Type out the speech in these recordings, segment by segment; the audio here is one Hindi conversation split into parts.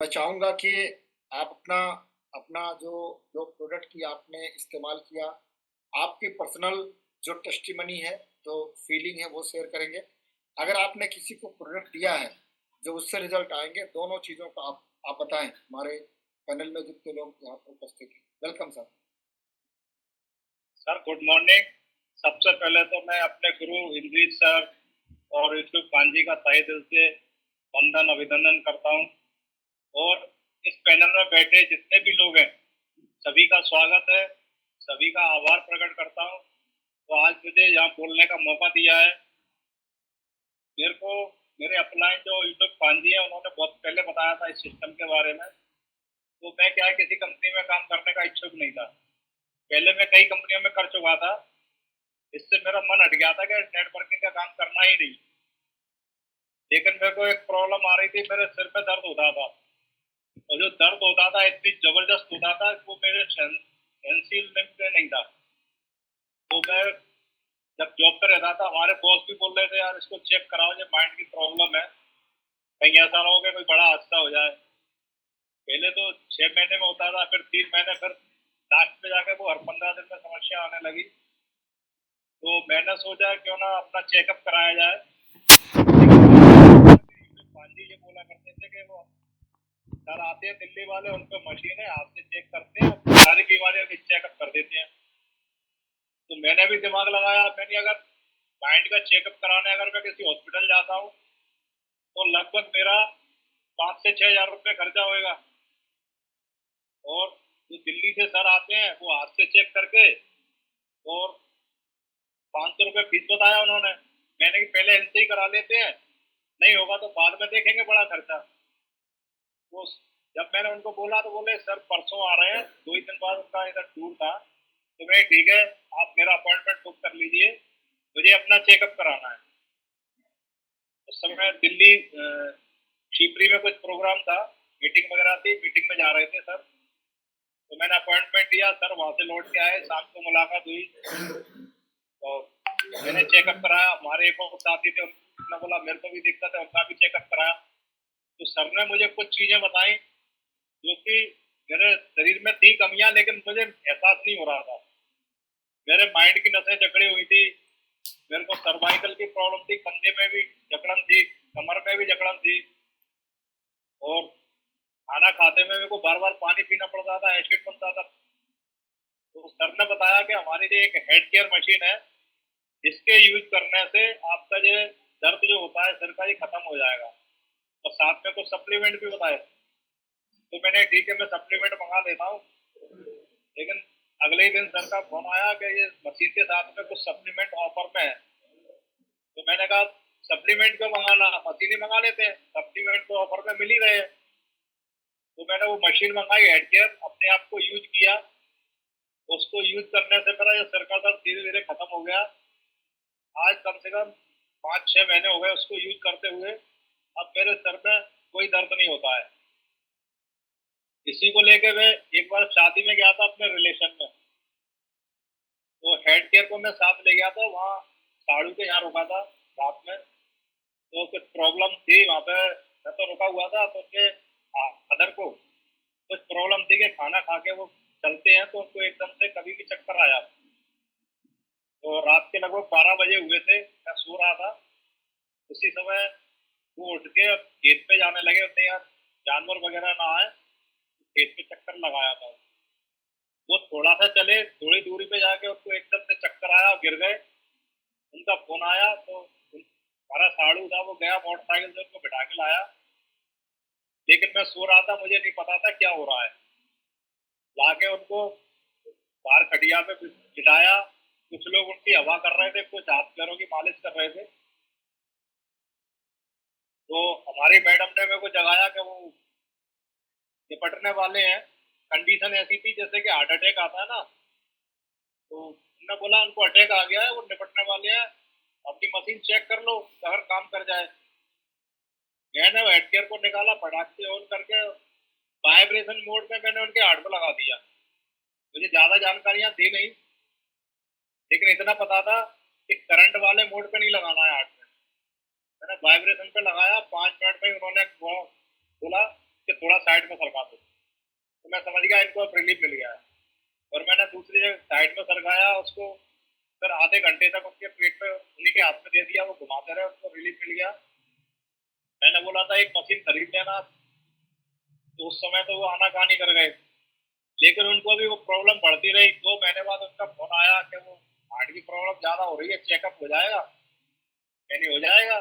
मैं चाहूँगा कि आप अपना अपना जो जो प्रोडक्ट की आपने इस्तेमाल किया, आपकी पर्सनल जो टेस्टिमनी है, जो फीलिंग है, वो शेयर करेंगे। अगर आपने किसी को प्रोडक्ट दिया है, जो उससे रिजल्ट आएंगे, दोनों चीज़ों को आप बताएं। हमारे पैनल में जितने लोग यहाँ पर उपस्थित हैं, welcome sir. Sir good morning. सबसे पहले तो मैं अपने गुरु इंद्रित सर और यूट्यूब कांजी का तहे दिल से वंदन अभिनंदन करता हूँ। और इस पैनल में बैठे जितने भी लोग हैं सभी का स्वागत है, सभी का आभार प्रकट करता हूँ। तो आज मुझे यहाँ बोलने का मौका दिया है। मेरे को मेरे अपलाइन जो यूट्यूब कांजी है उन्होंने बहुत पहले बताया था इस सिस्टम के बारे में। तो मैं क्या है किसी कंपनी में काम करने का इच्छुक नहीं था। पहले मैं कई कंपनियों में कर चुका था। इससे मेरा मन हट गया था कि नेटवर्किंग का काम करना ही नहीं। लेकिन मेरे को एक प्रॉब्लम आ रही थी, मेरे सिर में दर्द होता था। और जो दर्द होता था इतनी जबरदस्त होता था वो मेरे सेंसिल में नहीं था। तो मैं जब जॉब पे रहता था हमारे बॉस भी बोल रहे थे यार इसको चेक कराओ, ये माइंड की प्रॉब्लम है, कहीं ऐसा ना हो कि कोई बड़ा हादसा हो जाए। पहले तो 6 महीने में होता था, फिर 3 महीने, फिर लास्ट में जाके वो हर 15 दिन में समस्या आने लगी। तो मैंने सोचा क्यों ना अपना चेकअप कराया जाए। पांडे ये बोला करते थे कि वो सर आते हैं दिल्ली वाले, उनका मशीन है, हाथ से चेक करते हैं सारी बीमारियों की चेकअप कर देते हैं। तो मैंने भी दिमाग लगाया। मैंने अगर माइंड का चेकअप कराने अगर मैं किसी हॉस्पिटल जाता हूँ तो लगभग मेरा 5 से 6 हज़ार रुपये खर्चा होएगा। और जो दिल्ली से सर आते हैं वो हाथ से चेक करके और 500 रुपये फीस बताया उन्होंने। मैंने कि पहले इनसे ही करा लेते हैं, नहीं होगा तो बाद में देखेंगे बड़ा खर्चा। वो जब मैंने उनको बोला तो बोले सर परसों आ रहे हैं, 2 ही दिन बाद उनका इधर टूर था। तो मैं ठीक है, आप मेरा अपॉइंटमेंट बुक कर लीजिए, मुझे अपना चेकअप कराना है। उस समय दिल्ली शिवपुरी में कुछ प्रोग्राम था, मीटिंग वगैरह थी, मीटिंग में जा रहे थे सर। तो मैंने अपॉइंटमेंट लिया, सर वहां से लौट के आए, शाम को मुलाकात हुई। तो मैंने चेकअप कराया। हमारे एक और साथी थे, उन्होंने बोला मेरे को भी दिक्कत है, उनका भी चेकअप कराया। तो सर ने मुझे कुछ चीजें बताई जो कि मेरे शरीर में थी कमियां, लेकिन मुझे एहसास नहीं हो रहा था। मेरे माइंड की नसें जकड़ी हुई थी, मेरे को सर्वाइकल की प्रॉब्लम थी, कंधे में भी जकड़न थी, कमर में भी जकड़न थी। और खाना खाते में मेरे को बार बार पानी पीना पड़ता था, एसिड बनता था। तो सर ने बताया कि हमारी जो एक हेड केयर मशीन है, इसके यूज करने से आपका जो दर्द जो होता है सिर का, ये खत्म हो जाएगा। और साथ में कुछ सप्लीमेंट भी बताए। तो मैंने ठीक है मैं सप्लीमेंट मंगा लेता हूँ। लेकिन अगले ही दिन सर का फोन आया कि ये मशीन के साथ में कुछ सप्लीमेंट ऑफर में है। तो मैंने कहा सप्लीमेंट क्यों मंगाना, मशीन ही मंगा लेते हैं, सप्लीमेंट तो ऑफर में मिल ही रहे हैं। तो मैंने वो मशीन मंगाई, हेड केयर, अपने आप को यूज किया। उसको यूज करने से मेरा ये सिर का दर्द धीरे धीरे खत्म हो गया। आज कम से कम 5-6 महीने हो गए उसको यूज करते हुए। अब मेरे सर में कोई दर्द नहीं होता है। इसी को लेके मैं एक बार शादी में गया था अपने रिलेशन में। तो हेड केयर को मैं साथ ले गया था, वहाँ साड़ू के यहाँ रुका था रात में। तो कुछ प्रॉब्लम थी वहाँ पे, मैं तो रुका हुआ था। तो उनके अदर को कुछ प्रॉब्लम थी कि खाना खा के वो चलते हैं तो उनको एकदम से कभी भी चक्कर आया। तो रात के लगभग 12 बजे हुए थे, मैं सो रहा था। उसी समय वो उठ के खेत पे जाने लगे, उनने यार जानवर वगैरह ना आए, खेत पे चक्कर लगाया था। वो थोड़ा सा चले, थोड़ी दूरी पे जाके उनको एकदम से चक्कर आया, गिर गए। उनका फोन आया तो हमारा साड़ू था, वो गया मोटरसाइकिल से उनको बिठा के लाया। लेकिन मैं सो रहा था, मुझे नहीं पता था क्या हो रहा है। लाके उनको बाहर खटिया पे बिठाया। कुछ लोग उनकी हवा कर रहे थे, कुछ हाथ पैरों की मालिश कर रहे थे। तो हमारी मैडम ने मेरे को जगाया कि वो निपटने वाले हैं। कंडीशन ऐसी थी जैसे कि हार्ट अटैक आता है ना। तो उन्होंने बोला उनको अटैक आ गया है, वो निपटने वाले हैं, अपनी मशीन चेक कर लो अगर काम कर जाए। मैंने हेड केयर को निकाला, फटाक से ऑन करके वाइब्रेशन मोड में मैंने उनके हार्ट को लगा दिया। मुझे ज्यादा जानकारियां थी नहीं, लेकिन इतना पता था कि करंट वाले मोड पे नहीं लगाना है हार्ट में। मैंने वाइब्रेशन पे लगाया, 5 मिनट में उन्होंने बोला इसके थोड़ा साइड में सरका दो। तो मैं समझ गया इनको अब रिलीफ मिल गया है। और मैंने दूसरी जगह साइड में सरकाया उसको, फिर आधे घंटे तक उनके पेट पे उन्हीं के हाथ में दे दिया, वो घुमाते रहे, उनको रिलीफ मिल गया। मैंने बोला था एक मशीन खरीद लेना, तो उस समय तो वो आनाकानी कर गए, लेकिन उनको भी वो प्रॉब्लम बढ़ती रही। 2 महीने बाद उनका फोन आया कि वो हार्ट की प्रॉब्लम ज्यादा हो रही है, चेकअप हो जाएगा? यानी हो जाएगा।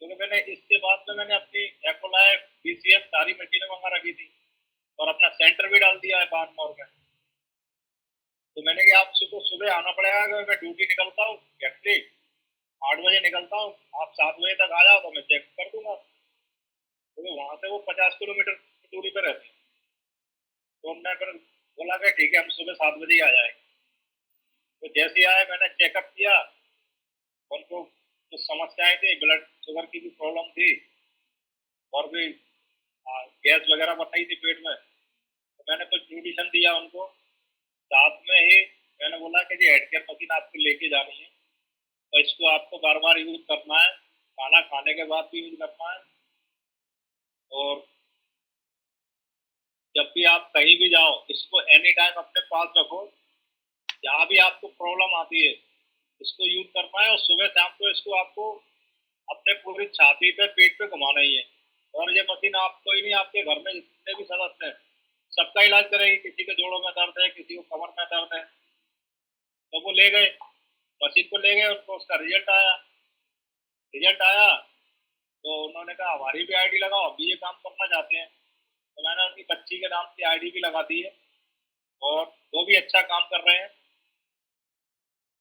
क्योंकि मैंने इसके बाद में मैंने अपनी एक्वालाइफ बीसीएस सारी मशीनें मंगा रखी थी और अपना सेंटर भी डाल दिया है बानमोर में। तो मैंने कहा आप सुबह सुबह आना पड़ेगा, कि मैं ड्यूटी निकलता हूँ एक्चुअली 8 बजे निकलता हूँ, आप 7 बजे तक आ जाओ तो मैं चेक कर दूंगा। क्योंकि वहां से वो 50 किलोमीटर की दूरी पर रहते हैं। तो हमने फिर बोला कि ठीक है हम सुबह 7 बजे ही आ जाएंगे। तो जैसे ही आए मैंने चेकअप किया, उनको कुछ समस्याएं थी, ब्लड शुगर की भी प्रॉब्लम थी और भी गैस वगैरह बताई थी पेट में। तो मैंने कुछ न्यूट्रिशन दिया उनको, साथ में ही मैंने बोला कि जी हेड केयर मशीन आपको लेके जानी है, तो इसको आपको बार बार यूज करना है, खाना खाने के बाद भी यूज करना है। और जब भी आप कहीं भी जाओ इसको एनी टाइम अपने पास रखो, जहाँ भी आपको प्रॉब्लम आती है इसको यूज करना है। और सुबह शाम को इसको आपको अपने पूरी छाती पे पेट पे घुमाना ही है। और ये मशीन आपको ही नहीं, आपके घर में जितने भी सदस्य हैं सबका इलाज करेगी। किसी के जोड़ों में दर्द है, किसी को कमर में दर्द है, तो वो ले गए, मशीन को ले गए, उनको उसका रिजल्ट आया तो उन्होंने कहा हमारी भी आईडी लगाओ, अभी ये काम करना चाहते हैं। तो मैंने उनकी बच्ची के नाम की आईडी भी लगा दी है और वो भी अच्छा काम कर रहे हैं।